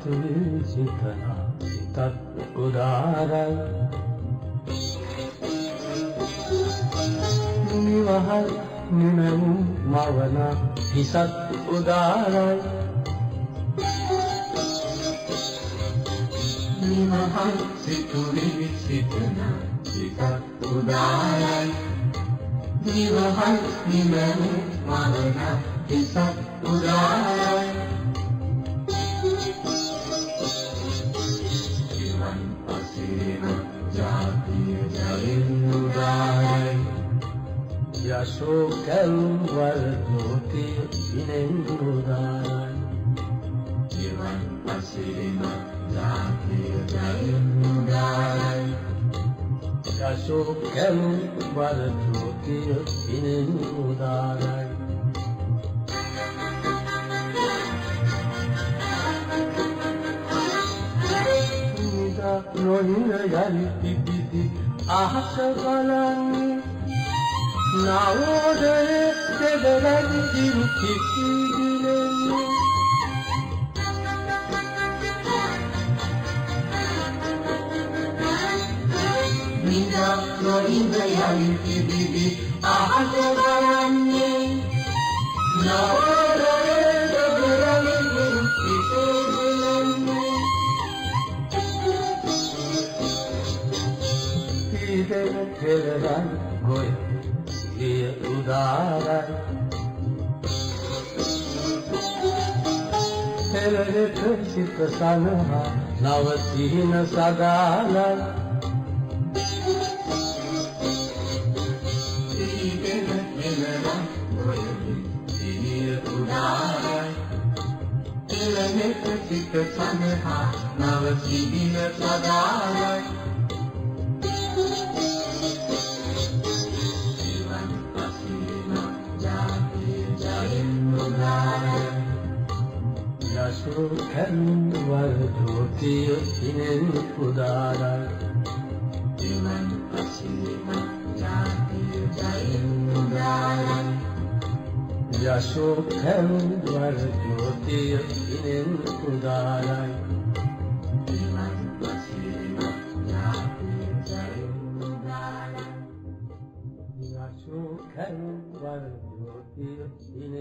තුලින් සිතනා සිතත් උදාරයි නිවහල් නිමෙමු මවන හිසත් උදාරයි නිවහල් සිතුලින් සිතනා සිතත් උදාරයි නිවහල් නිමෙමු මවන හිසත් උදාරයි යශෝ කැවුවර ජෝතිය ඉනෙන් උදාරයි ජීවන් අසිරිම ජාතිය ජයෙන් උදාරයි යශෝ කැවුවර ජෝතිය ඉනෙන් උදාරයි නිදා නොහිර යලි පිපිති අහස බලන්නේ නවෝදයේ දෙදලන් දිරු කිසිදිලෙන්නේ නිදා නොහිර යලි පිපිති අහස බලන්නේ නවෝදයේ දෙදලන් දිරු කිසිදිලෙන්නේ ඉදෙන කෙලරන් ගොය සිය උදාරයි හෙළෙට සිත සනහා නව සිහින සදාලයි ඉදෙන කෙලරන් ගොය සිය උදාරයි හෙළෙට සිත සනහා නව සිහින සදාලයි යශෝ කැවුවර ජෝතිය ඉනෙන් උදාරයි ජීවන් අසිරිම ජාතිය ජයෙන් උදාරයි යශෝ කැවුවර ජෝතිය ඉනෙන් උදාරයි ජීවන් අසිරිම ජාතිය ජයෙන් උදාරයි යශෝ කැවුවර ජෝතිය ඉනෙන්